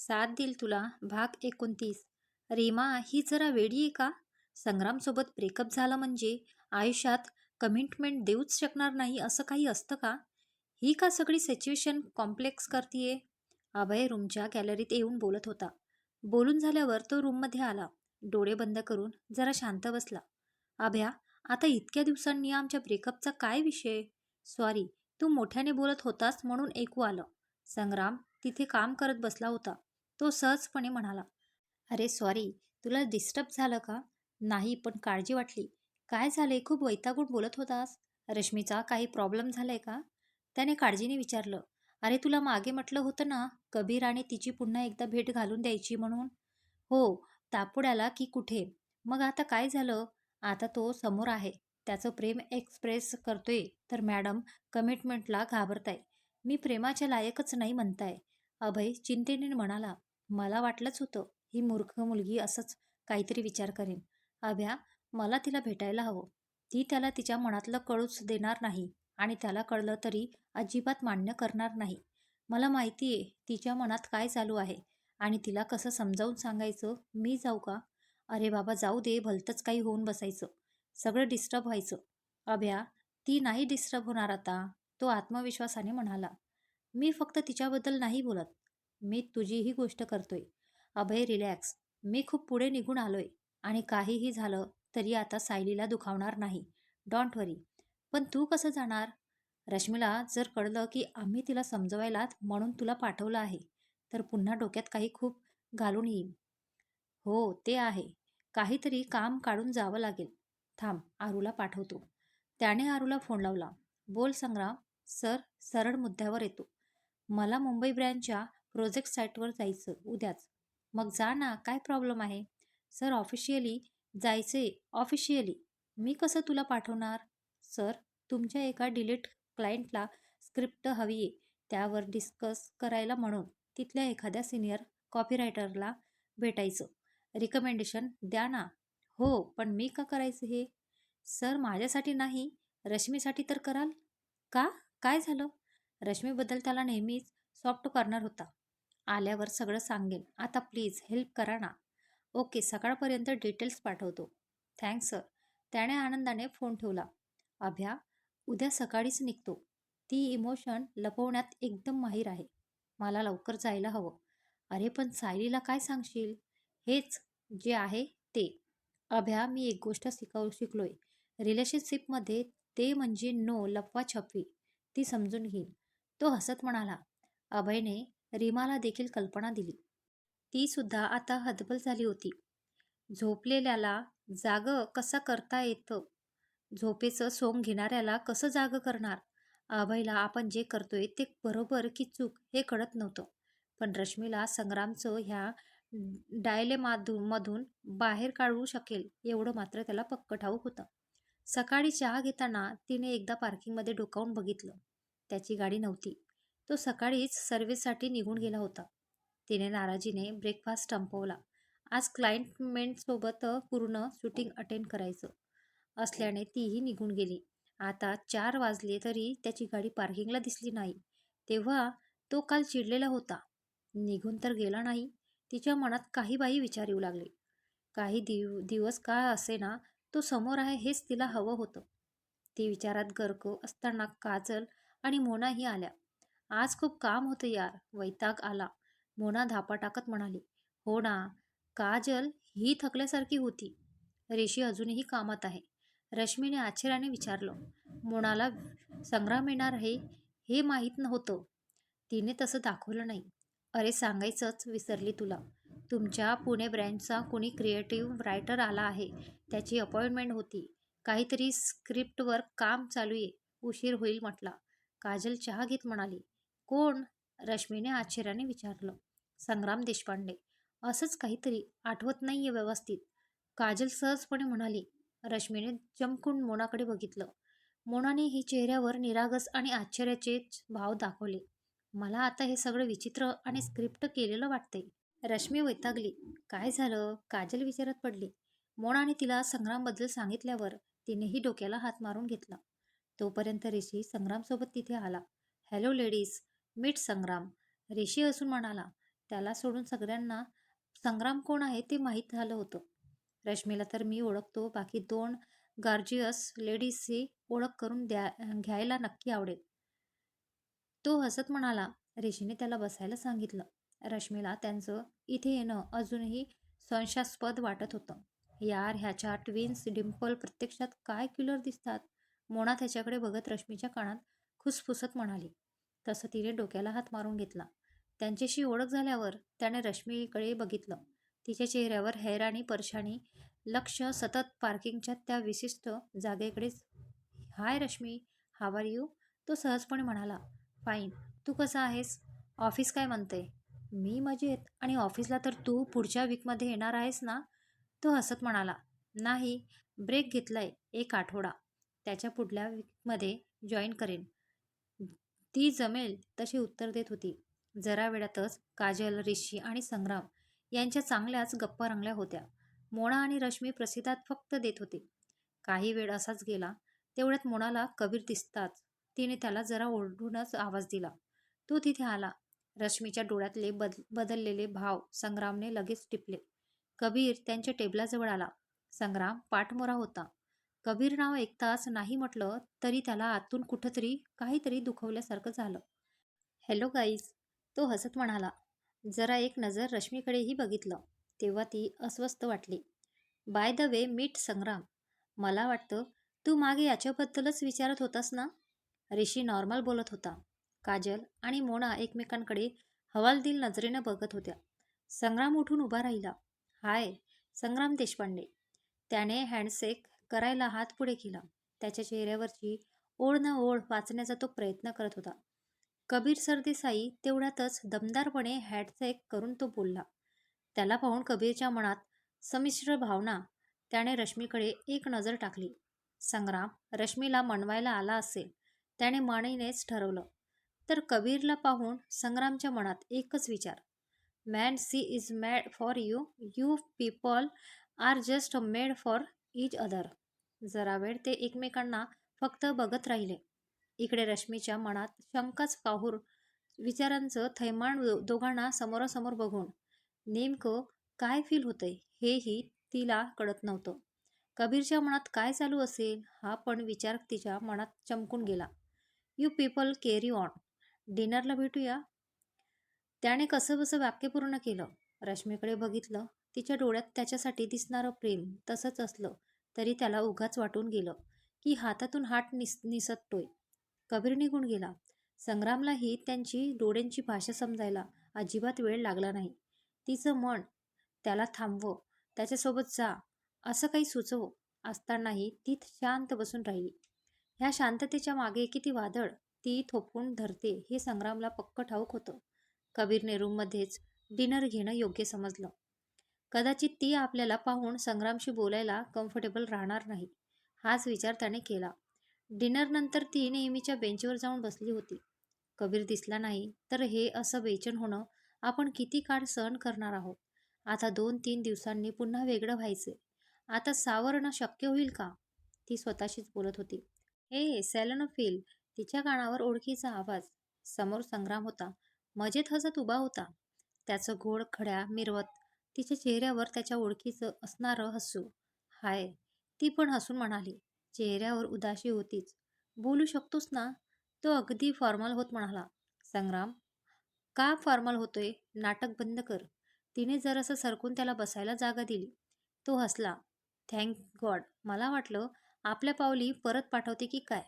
साथ देईल तुला. भाग 29. रीमा ही जरा वेडी आहे का? संग्रामसोबत ब्रेकअप झाला म्हणजे आयुष्यात कमिटमेंट देऊच शकणार नाही असं काही असतं का? ही का सगळी सिच्युएशन कॉम्प्लेक्स करतीये? अभय रूमच्या गॅलरीत येऊन बोलत होता. बोलून झाल्यावर तो रूममध्ये आला. डोळे बंद करून जरा शांत बसला. अभ्या, आता इतक्या दिवसांनी आमच्या ब्रेकअपचा काय विषय? सॉरी, तू मोठ्याने बोलत होतास म्हणून ऐकू आलं. संग्राम तिथे काम करत बसला होता. तो सहजपणे म्हणाला, अरे सॉरी, तुला डिस्टर्ब झालं का? नाही, पण काळजी वाटली. काय झाले? खूप वैतागून बोलत होतास. रश्मीचा काही प्रॉब्लेम झालाय का? त्याने काळजीने विचारलं. अरे तुला मागे म्हटलं होतं ना, कबीर आणि तिची पुन्हा एकदा भेट घालून द्यायची म्हणून. हो, तापुड्याला की कुठे? मग आता काय झालं? आता तो समोर आहे. त्याचं प्रेम एक्सप्रेस करतोय, तर मॅडम कमिटमेंटला घाबरताय. मी प्रेमाच्या लायकच नाही म्हणताय. अभय चिंतेने म्हणाला. मला वाटलंच होतं, ही मूर्ख मुलगी असंच काहीतरी विचार करेन. अभ्या, मला तिला भेटायला हवं. ती त्याला तिच्या मनातलं कळूच देणार नाही आणि त्याला कळलं तरी अजिबात मान्य करणार नाही. मला माहितीये तिच्या मनात काय चालू आहे आणि तिला कसं समजावून सांगायचं. मी जाऊ का? अरे बाबा जाऊ दे, भलतंच काही होऊन बसायचं. सगळं डिस्टर्ब व्हायचं. अभ्या, ती नाही डिस्टर्ब होणार आता, तो आत्मविश्वासाने म्हणाला. मी फक्त तिच्याबद्दल नाही बोलत. मी तुझीही गोष्ट करतोय. अभय रिलॅक्स. मी खूप पुढे निघून आलोय आणि काहीही झालं तरी आता सायलीला दुखावणार नाही. डोंट वरी. पण तू कसं जाणार? रश्मीला जर कळलं की आम्ही तिला समजवायला म्हणून तुला पाठवलं आहे, तर पुन्हा डोक्यात काही खूप घालून येईल. हो, ते आहे. काहीतरी काम काढून जावं लागेल. थांब, आरूला पाठवतो. त्याने आरूला फोन लावला. बोल संग्राम. सर, सरळ मुद्द्यावर येतो. मला मुंबई ब्रँचच्या प्रोजेक्ट साईटवर जायचं उद्याच. मग जा ना, काय प्रॉब्लेम आहे? सर ऑफिशियली जायचंय. ऑफिशियली मी कसं तुला पाठवणार? सर, तुमच्या एका डिलीट क्लायंटला स्क्रिप्ट हवी आहे, त्यावर डिस्कस करायला म्हणून तिथल्या एखाद्या सिनियर कॉपीरायटरला भेटायचं. रिकमेंडेशन द्या ना. हो, पण मी का करायचं हे? सर माझ्यासाठी नाही, रश्मीसाठी तर कराल का? काय झालं? रश्मीबद्दल त्याला नेहमीच सॉफ्ट कॉर्नर होता. आल्यावर सगळं सांगेन. आता प्लीज हेल्प करा ना. ओके, सकाळपर्यंत डिटेल्स पाठवतो. Thanks sir. त्याने आनंदाने फोन ठेवला. अभ्या, उद्या सकाळीच निघतो. ती इमोशन लपवण्यात एकदम माहीर आहे. मला लवकर जायला हवं. अरे पण सायलीला काय सांगशील? हेच जे आहे ते. अभ्या, मी एक गोष्ट शिकलोय. रिलेशनशिपमध्ये ते म्हणजे नो लपवा-छपवी. ती समजून घेईल. तो हसत म्हणाला. अभयने रीमाला देखील कल्पना दिली. ती सुद्धा आता हतबल झाली होती. झोपलेल्याला जागं कसं करता येतं? झोपेचं सोंग घेणाऱ्याला कसं जागं करणार? अभयला आपण जे करतोय ते बरोबर की चूक हे कळत नव्हतं. पण रश्मीला संग्रामचं ह्या मधून बाहेर काढू शकेल एवढं मात्र त्याला पक्क ठाऊक होतं. सकाळी चहा घेताना तिने एकदा पार्किंगमध्ये डोकावून बघितलं. त्याची गाडी नव्हती. तो सकाळीच सर्व्हिससाठी निघून गेला होता. तिने नाराजीने ब्रेकफास्ट संपवला. आज क्लायंटमेंटसोबत पूर्ण शूटिंग अटेंड करायचं असल्याने तीही निघून गेली. आता 4 वाजले तरी त्याची गाडी पार्किंगला दिसली नाही. तेव्हा तो काल चिडलेला होता. निघून तर गेला नाही. तिच्या मनात काही बाही विचार येऊ लागले. काही दिवस का असेना, तो समोर आहे हेच तिला हवं होतं. ती विचारात गर्क असताना काजल आणि मोनाही आल्या. आज खूप काम होतं यार, वैताग आला. मोना धापा टाकत म्हणाली. हो ना, काजल ही थकल्यासारखी होती. ऋषी अजूनही कामात आहे. रश्मीने आश्चर्याने विचारलं. मोनाला संग्राम येणार आहे हे माहीत नव्हतं. तिने तसं दाखवलं नाही. अरे सांगायचंच विसरली तुला. तुमच्या पुणे ब्रँचचा कोणी क्रिएटिव्ह रायटर आला आहे. त्याची अपॉइंटमेंट होती. काहीतरी स्क्रिप्टवर काम चालू आहे. उशीर होईल म्हटला. काजल चहा घेत म्हणाली. कोण? रश्मीने आश्चर्याने विचारलं. संग्राम देशपांडे. असंच काहीतरी, आठवत नाहीये व्यवस्थित. काजल सहजपणे म्हणाली. रश्मीने चमकून मोनाकडे बघितलं. मोनानेही चेहऱ्यावर निरागस आणि आश्चर्याचे भाव दाखवले. मला आता हे सगळं विचित्र आणि स्क्रिप्ट केलेलं वाटतंय. रश्मी वैतागली. काय झालं? काजल विचारत पडली. मोनाने तिला संग्रामबद्दल सांगितल्यावर तिनेही डोक्याला हात मारून घेतला. तोपर्यंत ऋषी संग्रामसोबत तिथे आला. हॅलो लेडीज, मीट संग्राम. ऋषी हसून म्हणाला. त्याला सोडून सगळ्यांना संग्राम कोण आहे ते माहीत झालं होतं. रश्मीला तर मी ओळखतो, बाकी 2 गॉर्जियस लेडीजची ओळख करून घ्यायला नक्की आवडेल. तो हसत म्हणाला. ऋषीने त्याला बसायला सांगितलं. रश्मीला त्यांचं इथे येणं अजूनही संशयास्पद वाटत होतं. यार, ह्याच्या ट्विन्स डिम्पल प्रत्यक्षात काय क्युलर दिसतात. मोना त्याच्याकडे बघत रश्मीच्या कानात खुसफुसत म्हणाली. तसं तिने डोक्याला हात मारून घेतला. त्यांच्याशी ओळख झाल्यावर त्याने रश्मीकडे बघितलं. तिच्या चेहऱ्यावर हैराणी, परेशानी, लक्ष सतत पार्किंगच्या त्या विशिष्ट जागेकडेच. हाय रश्मी, हाव आर यू? तो सहजपणे म्हणाला. फाईन. तू कसा आहेस? ऑफिस काय म्हणते? मी मजेत. आणि ऑफिसला तर तू पुढच्या वीकमध्ये येणार आहेस ना? तो हसत म्हणाला. नाही, ब्रेक घेतलाय 1 आठवडा. त्याच्या पुढल्या वीकमध्ये जॉईन करेन. ती जमेल तशी उत्तर देत होती. जरा वेळातच काजल, ऋषी आणि संग्राम यांच्या चांगल्याच गप्पा रंगल्या होत्या. मोना आणि रश्मी प्रसिद्धात फक्त देत होते. काही वेळ असाच गेला. तेवढ्यात मोनाला कबीर दिसताच तिने त्याला जरा ओरडूनच आवाज दिला. तो तिथे आला. रश्मीच्या डोळ्यातले बदललेले भाव संग्रामने लगेच टिपले. कबीर त्यांच्या टेबलाजवळ आला. संग्राम पाठमोरा होता. कबीर नाव ऐकताच नाही म्हटलं तरी त्याला आतून कुठंतरी काहीतरी दुखवल्यासारखं झालं. हॅलो गाईज, तो हसत म्हणाला. जरा एक नजर रश्मीकडेही बघितलं. तेव्हा ती अस्वस्थ वाटली. बाय द वे, मीट संग्राम. मला वाटतं तू मागे याच्याबद्दलच विचारत होतास ना? ऋषी नॉर्मल बोलत होता. काजल आणि मोना एकमेकांकडे हवालदिल नजरेनं बघत होत्या. संग्राम उठून उभा राहिला. हाय, संग्राम देशपांडे. त्याने हँडशेक करायला हात पुढे केला. त्याच्या चेहऱ्यावरची ओढ न ओढ वाचण्याचा तो प्रयत्न करत होता. कबीर सरदेसाई तेवढ्यातच दमदारपणे हँडशेक करून तो बोलला. त्याला पाहून कबीरच्या मनात संमिश्र भावना. त्याने रश्मीकडे एक नजर टाकली. संग्राम रश्मीला मनवायला आला असेल, त्याने मानेनेच ठरवलं. तर कबीरला पाहून संग्रामच्या मनात एकच विचार. Man, she is mad for you. You people are just made for each other. जरा वेळ ते एकमेकांना फक्त बघत राहिले. इकडे रश्मीच्या मनात शंकाच काहूर विचारांचं थैमान. दोघांना समोरासमोर बघून नेमकं काय फील होतंय हेही तिला कळत नव्हतं. कबीरच्या मनात काय चालू असेल हा पण विचार तिच्या मनात चमकून गेला. You people carry on. डिनरला भेटूया. त्याने कसंबसं वाक्य पूर्ण केलं. रश्मीकडे बघितलं. तिच्या डोळ्यात त्याच्यासाठी दिसणारं प्रेम तसंच असलं तरी त्याला उगाच वाटून गेलं की हातातून हात निसटतोय. कबीर निघून गेला. संग्रामलाही त्यांची डोळ्यांची भाषा समजायला अजिबात वेळ लागला नाही. तिचं मन त्याला थांबव, त्याच्यासोबत जा, असं काही सुचव असतानाही ती शांत बसून राहिली. ह्या शांततेच्या मागे किती वादळ ती थोपवून धरते हे संग्रामला पक्क ठाऊक होतं. कबीरने रूममध्येच डिनर घेणं योग्य समजलं. कदाचित ती आपल्याला पाहून संग्रामशी बोलायला कम्फर्टेबल राहणार नाही, हाच विचार त्याने केला. डिनरनंतर ती नेहमीच्या बेंचवर जाऊन बसली होती. कबीर दिसला नाही तर हे असं बेचैन होणं आपण किती काळ सहन करणार आहोत. आता 2-3 दिवसांनी पुन्हा वेगळं व्हायचे. आता सावरणं शक्य होईल का? ती स्वतःशीच बोलत होती. हे सॅलनोफिल. तिच्या कानावर ओळखीचा आवाज. समोर संग्राम होता. मजेत हसत उभा होता. त्याचं घोड खड्या मिरवत तिच्या चेहऱ्यावर त्याच्या ओळखीचं असणारं हसू. हाय, ती पण हसून म्हणाली. चेहऱ्यावर उदासी होतीच. बोलू शकतोस ना? तो अगदी फॉर्मल होत म्हणाला. संग्राम, का फॉर्मल होतोय? नाटक बंद कर. तिने जरासं सरकून त्याला बसायला जागा दिली. तो हसला. Thank God. मला वाटलं आपल्या पावली परत पाठवते की काय.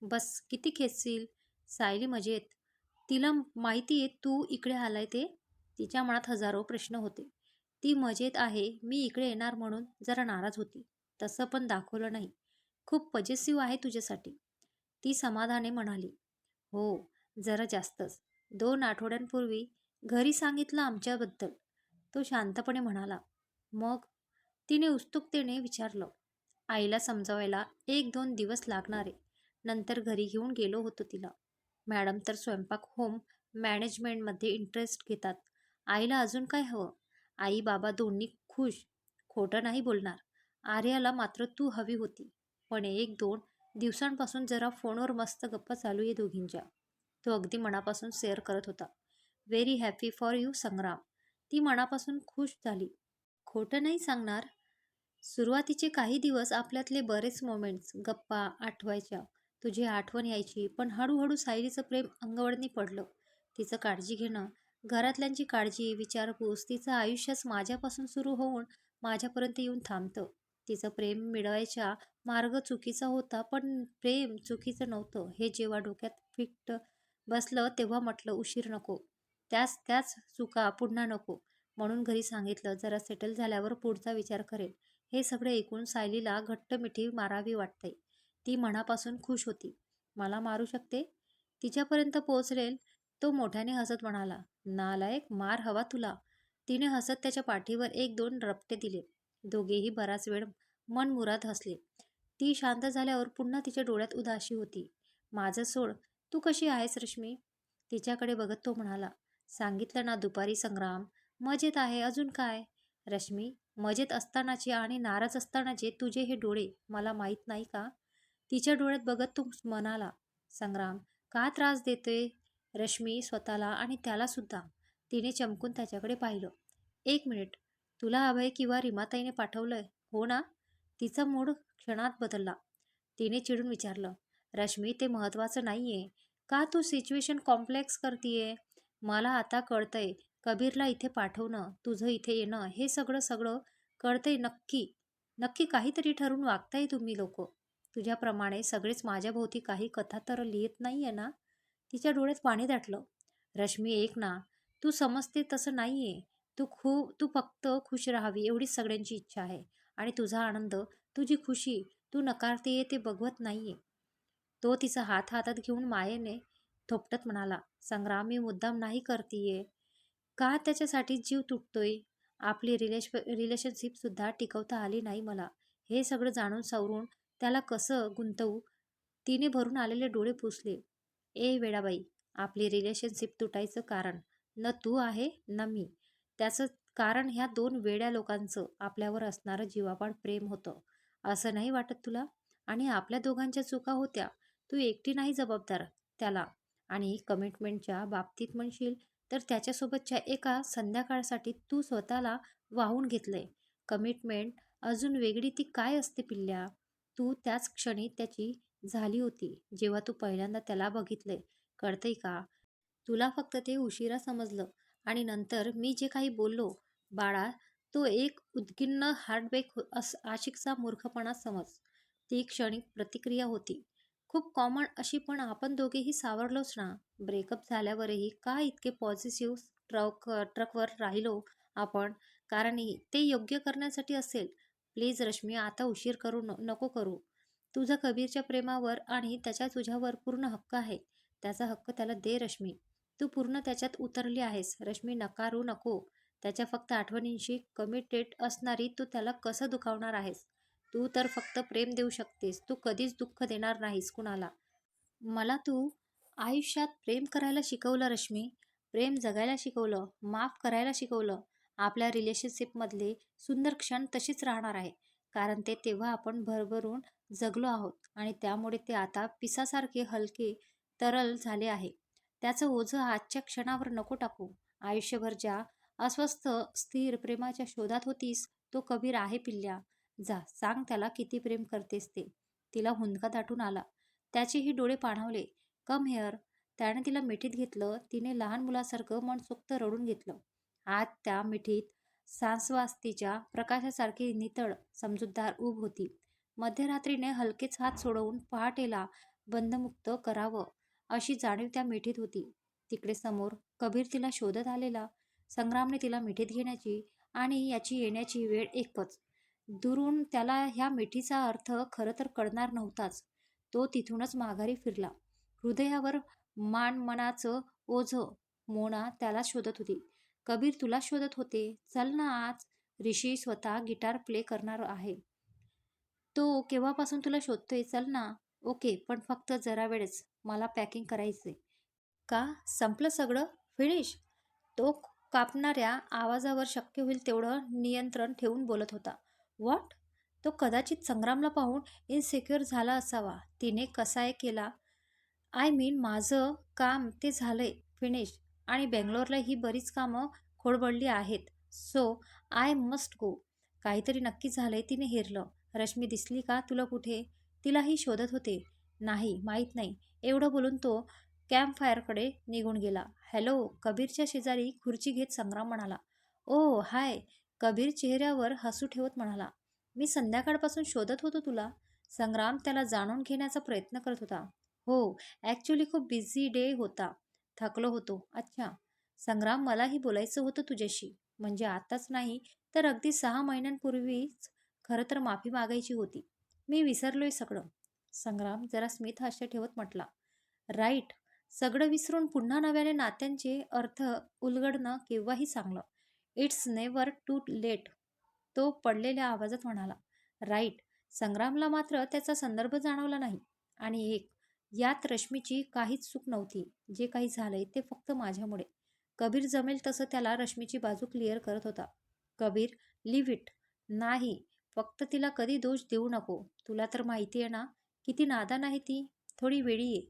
बस, किती खेचशील? सायली मजेत. तिला माहिती तू इकडे आलाय ते? तिच्या मनात हजारो प्रश्न होते. ती मजेत आहे, मी इकडे येणार म्हणून जरा नाराज होती. तसं पण दाखवलं नाही. खूप पजेसिव्ह आहे तुझ्यासाठी, ती समाधाने म्हणाली. हो, जरा जास्तच. 2 आठवड्यांपूर्वी घरी सांगितलं आमच्याबद्दल, तो शांतपणे म्हणाला. मग? तिने उत्सुकतेने विचारलं. आईला समजावायला 1-2 दिवस लागणारे. नंतर घरी घेऊन गेलो होतो तिला. मॅडम तर स्वयंपाक होम मॅनेजमेंटमध्ये इंटरेस्ट घेतात. आईला अजून काय हवं? आई बाबा दोन्ही खुश. खोटं नाही बोलणार. आर्याला मात्र तू हवी होती. पण 1-2 दिवसांपासून जरा फोनवर मस्त गप्पा चालू आहे दोघींच्या. तो अगदी मनापासून शेअर करत होता. व्हेरी हॅपी फॉर यू संग्राम. ती मनापासून खुश झाली. खोटं नाही सांगणार, सुरुवातीचे काही दिवस आपल्यातले बरेच मोमेंट्स, गप्पा आठवायच्या. तुझी आठवण यायची, पण हळूहळू सायलीचं प्रेम अंगवळणी पडलं. तिचं काळजी घेणं, घरातल्यांची काळजी, विचारपूस, तिचं आयुष्यच माझ्यापासून सुरू होऊन माझ्यापर्यंत येऊन थांबतं. तिचं प्रेम मिळवायचा मार्ग चुकीचा होता, पण प्रेम चुकीचं नव्हतं हे जेव्हा डोक्यात फिट बसलं तेव्हा म्हटलं उशीर नको. त्याच त्याच चुका पुन्हा नको. म्हणून घरी सांगितलं, जरा सेटल झाल्यावर पुढचा विचार करेल. हे सगळे ऐकून सायलीला घट्ट मिठी मारावी वाटते. ती मनापासून खुश होती. मला मारू शकते? तिच्यापर्यंत पोहोचलेल तो मोठ्याने हसत म्हणाला, नालायक, मार हवा तुला. तिने हसत त्याच्या पाठीवर एक दोन रपटे दिले. दोघेही बराच वेळ मनमुराद हसले. ती शांत झाल्यावर पुन्हा तिच्या डोळ्यात उदासी होती. माझं सोड, तू कशी आहेस रश्मी? तिच्याकडे बघत तो म्हणाला, सांगितलं ना दुपारी संग्राम, मजेत आहे, अजून काय? रश्मी, मजेत असतानाचे आणि नाराज असतानाचे तुझे हे डोळे मला माहीत नाही का? तिच्या डोळ्यात बघत तो म्हणाला, संग्राम, का त्रास देतोय? रश्मी स्वतःला आणि त्याला सुद्धा. तिने चमकून त्याच्याकडे पाहिलं. एक मिनिट, तुला अभय किंवा रीमाताईने पाठवलंय हो ना? तिचा मूड क्षणात बदलला. तिने चिडून विचारलं, रश्मी, ते महत्वाचं नाहीये. का तू सिच्युएशन कॉम्प्लेक्स करतीये? मला आता कळतंय, कबीरला इथे पाठवणं, तुझं इथे येणं, हे सगळं सगळं कळतंय. नक्की नक्की काहीतरी ठरवून वागताय तुम्ही लोक. तुझ्याप्रमाणे सगळेच माझ्याभोवती काही कथा तर लिहित नाहीये ना? तिच्या डोळ्यात पाणी दाटलं. रश्मी, एक ना, तू समजते तसं नाहीये. तू फक्त खुश राहावी एवढीच सगळ्यांची इच्छा आहे. आणि तुझा आनंद, तुझी खुशी तू नकारतेय ते बघवत नाहीये. तो तिचा हात हातात घेऊन मायेने थोपटत म्हणाला, संग्राम, मी मुद्दाम नाही करतीये. का त्याच्यासाठी जीव तुटतोय? आपली रिलेशनशिप सुद्धा टिकवता आली नाही मला. हे सगळं जाणून सवरून त्याला कसं गुंतवू? तिने भरून आलेले डोळे पुसले. ए वेडाबाई, आपली रिलेशनशिप तुटायचं कारण न तू आहे न मी. त्याचं कारण ह्या दोन वेड्या लोकांचं आपल्यावर असणारं जीवापाड प्रेम होतं. असं नाही वाटत तुला? आणि आपल्या दोघांच्या चुका होत्या. तू एकटी नाही जबाबदार त्याला. आणि कमिटमेंटच्या बाबतीत म्हणशील तर त्याच्यासोबतच्या एका संध्याकाळसाठी तू स्वतःला वाहून घेतलंय. कमिटमेंट अजून वेगळी ती काय असते पिल्ल्या? तू त्याच क्षणी त्याची झाली होती जेव्हा तू पहिल्यांदा त्याला बघितलंय. कळतंय का? तुला फक्त ते उशिरा समजलं. आणि नंतर मी जे काही बोललो, बाळा, तो एक उद्गिन्न हार्टब्रेक आशिकचा मूर्खपणा समज. ती क्षणिक प्रतिक्रिया होती. खूप कॉमन अशी, पण आपण दोघेही सावरलोच ना. ब्रेकअप झाल्यावरही का इतके पॉझिटिव्ह ट्रकवर राहिलो आपण? कारण ते योग्य करण्यासाठी असेल. प्लीज रश्मी, आता उशीर नको करू. तुझा कबीरच्या प्रेमावर आणि त्याच्या तुझ्यावर पूर्ण हक्क आहे. त्याचा हक्क त्याला दे रश्मी. तू पूर्ण त्याच्यात उतरली आहेस रश्मी, नकारू नको. त्याच्या फक्त आठवणींशी कमिटेड असणारी तू त्याला कसं दुखावणार आहेस? तू तर फक्त प्रेम देऊ शकतेस, तू कधीच दुःख देणार नाहीस कुणाला. मला तू आयुष्यात प्रेम करायला शिकवलं रश्मी. प्रेम जगायला शिकवलं, माफ करायला शिकवलं. आपल्या रिलेशनशिपमधले सुंदर क्षण तशीच राहणार आहे. कारण ते तेव्हा आपण भरभरून जगलो आहोत आणि त्यामुळे ते आता पिसासारखे हलके तरल झाले आहे. त्याचं ओझं आजच्या क्षणावर नको टाकू. आयुष्यभर ज्या अस्वस्थ स्थिर प्रेमाच्या शोधात होतीस, तो कबीर आहे पिल्ल्या. जा, सांग त्याला किती प्रेम करतेस ते. तिला हुंदका दाटून आला. त्याचेही डोळे पाणावले. कम हेअर. त्याने तिला मिठीत घेतलं. तिने लहान मुलासारखं मनसोक्त रडून घेतलं. आत त्या मिठीत सासवास्तीच्या प्रकाशासारखी नितळ समजूतदार ऊब होती. मध्यरात्रीने हलकेच हात सोडवून पहाटेला बंधमुक्त करावं अशी जाणीव त्या मिठीत होती. तिकडे समोर कबीर तिला शोधत आलेला. संग्रामने तिला मिठीत घेण्याची आणि याची येण्याची वेळ एकच. दुरून त्याला ह्या मिठीचा अर्थ खरं तर कळणार नव्हताच. तो तिथूनच माघारी फिरला. हृदयावर मनाचं ओझं. मोना त्याला शोधत होती. कबीर तुला शोधत होते. चल ना आज. ऋषी स्वतः गिटार प्ले करणार आहे. तो केव्हापासून तुला शोधतोय. चल ना. ओके, पण फक्त जरा वेळच. मला पॅकिंग करायचंय. का? संपलं सगळं? फिनिश? तो कापणाऱ्या आवाजावर शक्य होईल तेवढं नियंत्रण ठेवून बोलत होता. व्हॉट? तो कदाचित संग्रामला पाहून इन्सिक्युअर झाला असावा. तिने कसाय केला. आय मीन, माझं काम ते झालंय, फिनिश. आणि बेंगलोरला ही बरीच कामं खोडबडली आहेत. So I must go. काहीतरी नक्की झालंय. तिने हेरलं. रश्मी दिसली का तुला कुठे? तिलाही शोधत होते. नाही, माहीत नाही. एवढं बोलून तो कॅम्प फायरकडे निघून गेला. हॅलो, कबीरच्या शेजारी खुर्ची घेत संग्राम म्हणाला. ओ हाय. कबीर चेहऱ्यावर हसू ठेवत म्हणाला. मी संध्याकाळपासून शोधत होतो तुला. संग्राम त्याला जाणून घेण्याचा प्रयत्न करत होता. हो, ॲक्च्युली खूप बिझी डे होता. थकलो होतो. अच्छा. संग्राम, मलाही बोलायचं होतं तुझ्याशी. म्हणजे आताच नाही, तर अगदी 6 महिन्यांपूर्वीच. खरं तर माफी मागायची होती. मी विसरलोय सगळं. संग्राम जरा स्मित हास्य ठेवत म्हटला. राईट. सगळं विसरून पुन्हा नव्याने नात्यांचे अर्थ उलगडणं केव्हाही चांगलं. It's never too late. तो पडलेल्या आवाजात म्हणाला. राईट. संग्रामला मात्र त्याचा संदर्भ जाणवला नाही. आणि एक, यात रश्मीची काहीच चूक नव्हती. जे काही झालंय ते फक्त माझ्यामुळे. कबीर जमेल तसं त्याला रश्मीची बाजू क्लिअर करत होता. Kabir, leave it. नाही, फक्त तिला कधी दोष देऊ नको. तुला तर माहिती आहे ना, किती नादान आहे ती. थोडी वेडी आहे.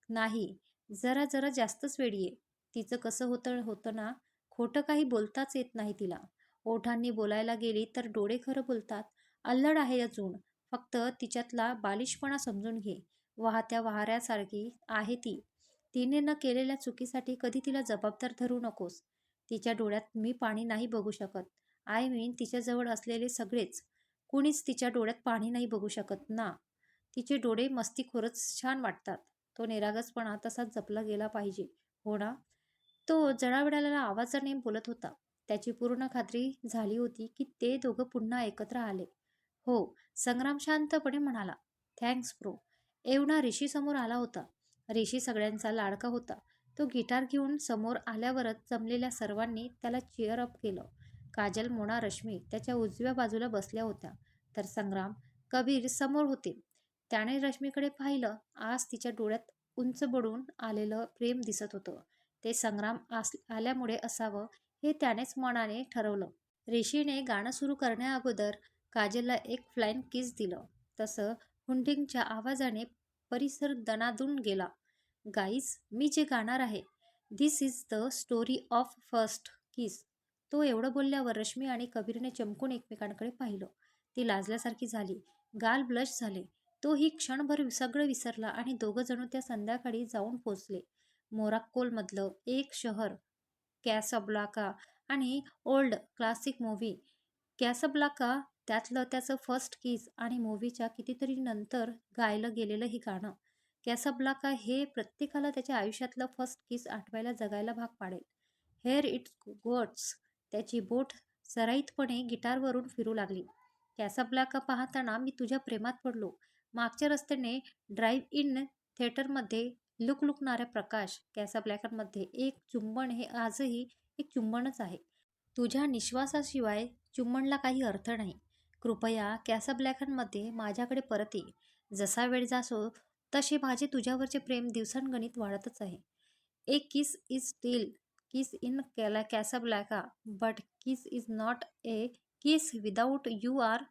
नाही, जरा जरा जास्तच वेडी आहे. तिचं कसं होतं होतं ना, खोटं काही बोलताच येत नाही तिला. ओठांनी बोलायला गेली तर डोळे खरं बोलतात. अल्लड आहे अजून. फक्त तिच्यातला बालिशपणा समजून घे. वाहत्या वाऱ्यासारखी आहे ती. तिने न केलेल्या चुकीसाठी कधी तिला जबाबदार धरू नकोस. तिच्या डोळ्यात मी पाणी नाही बघू शकत. आय मीन तिच्याजवळ असलेले सगळेच. कुणीच तिच्या डोळ्यात पाणी नाही बघू शकत ना. तिचे डोळे मस्तीखोरच छान वाटतात. तो निरागसपणा तसाच जपला गेला पाहिजे. हो ना? तो जळावड्याला आवाजाने बोलत होता. त्याची पूर्ण खात्री झाली होती की ते दोघं पुन्हा एकत्र आले. हो, संग्राम शांतपणे म्हणाला. Thanks bro. एवढा ऋषी समोर आला होता. ऋषी सगळ्यांचा लाडका होता. तो गिटार घेऊन समोर आल्यावरच जमलेल्या सर्वांनी त्याला चीअर अप केलं. काजल, मोना, रश्मी त्याच्या उजव्या बाजूला बसल्या होत्या. तर संग्राम, कबीर समोर होते. त्याने रश्मीकडे पाहिलं. आज तिच्या डोळ्यात उंच बडून आलेलं प्रेम दिसत होतं. ते संग्राम आल्यामुळे असावं हे त्यानेच मनाने ठरवलं. ऋषीने गाणं सुरू करण्याअगोदर काजलला एक फ्लाइंग किस दिलं. तसं हुंडिंगच्या आवाजाने परिसर दणादून गेला. गाईज, मी जे गाणार आहे, this is the story of first kiss. तो एवढं बोलल्यावर रश्मी आणि कबीरने चमकून एकमेकांकडे पाहिलं. ती लाजल्यासारखी झाली. गाल ब्लश झाले. तोही क्षणभर सगळं विसरला आणि दोघं जणू त्या संध्याकाळी जाऊन पोचले. मोरक्कोमधलं एक शहर, कॅसाब्लांका, आणि ओल्ड क्लासिक मूव्ही कॅसाब्लांका, त्यातलं त्याचं फर्स्ट किस आणि मूव्हीच्या कितीतरी नंतर गायलं गेलेलं हे गाणं. कॅसाब्लांका हे प्रत्येकाला त्याच्या आयुष्यातलं फर्स्ट किस आठवायला जगायला भाग पाडेल. Hair it's goats. त्याची बोट सराईतपणे गिटारवरून फिरू लागली. कॅसाब्लांका पाहताना मी तुझ्या प्रेमात पडलो. मागच्या रस्त्याने ड्राईव्ह इन थिएटरमध्ये लुकलुकणाऱ्या प्रकाश. कॅसाब्लँकामध्ये एक चुंबन हे आजही एक चुंबनच आहे. तुझ्या निश्वासाशिवाय चुंबनला काही अर्थ नाही. कृपया कॅसाब्लँकामध्ये माझ्याकडे परत ये. जसा वेळ जातो तसे माझे तुझ्यावरचे प्रेम दिवसांगणिक वाढतच आहे. A kiss is still kiss in Casablanca, but kiss is not a kiss without you are.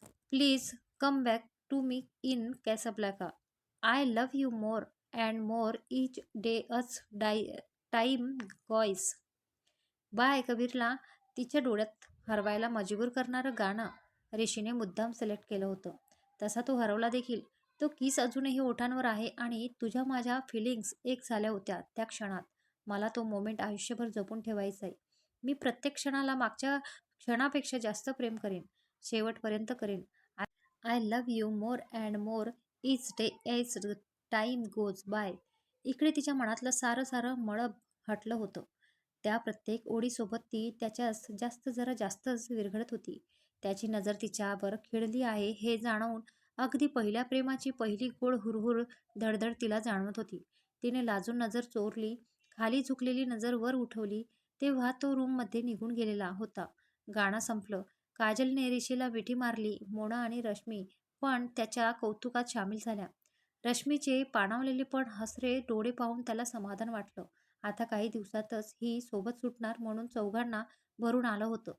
Please come back to me in Casablanca. I love you more and more each day as time goes. By कबीरला तिच्या डोळ्यात हरवायला मजबूर करणारं गाणं ऋषीने मुद्दाम select केलं होतं. तसा तो हरवला देखील. तो किस अजूनही ओठांवर आहे आणि तुझ्या माझ्या फिलिंग्स एक झाल्या होत्या त्या क्षणात. मला तो मोमेंट आयुष्यभर जपून ठेवायचा आहे. मी प्रत्येक क्षणाला मागच्या क्षणापेक्षा जास्त प्रेम करेन. शेवटपर्यंत करेन. I love you more and more each day as time goes by. इकडे तिच्या मनातलं सारं सारं मळब हटलं होतं. त्या प्रत्येक ओळीसोबत ती त्याच्यास जरा जास्तच विरघळत होती. त्याची नजर तिच्यावर खिळली आहे हे जाणवून अगदी पहिल्या प्रेमाची पहिली गोड हुरहुर धडधड तिला जाणवत होती. तिने लाजून नजर चोरली. खाली झुकलेली नजर वर उठवली तेव्हा तो रूममध्ये निघून गेलेला होता. गाणं संपलं. काजलने ऋषीला मिठी मारली. मोना आणि रश्मी पण त्याच्या कौतुकात सामील झाल्या. रश्मीचे पाणावलेले पण हसरे डोळे पाहून त्याला समाधान वाटलं. आता काही दिवसातच ही सोबत सुटणार म्हणून चौघांना भरून आलं होतं.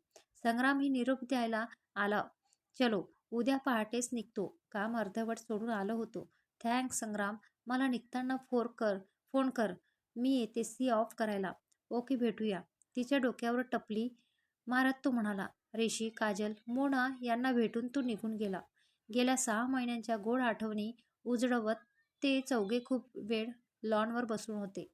संग्राम ही निरोप द्यायला आला. चलो, उद्या पहाटेच निघतो. काम अर्धवट सोडून आलो होतो. थँक्स संग्राम. मला निघताना फोन कर. मी येते सी ऑफ करायला. ओके, भेटूया. तिच्या डोक्यावर टपली मारत तो म्हणाला, "ऋषी, काजल, मोना यांना भेटून तो निघून गेला." गेल्या 6 महिन्यांच्या गोड आठवणी उजळवत ते चौघे खूप वेळ लॉनवर बसून होते.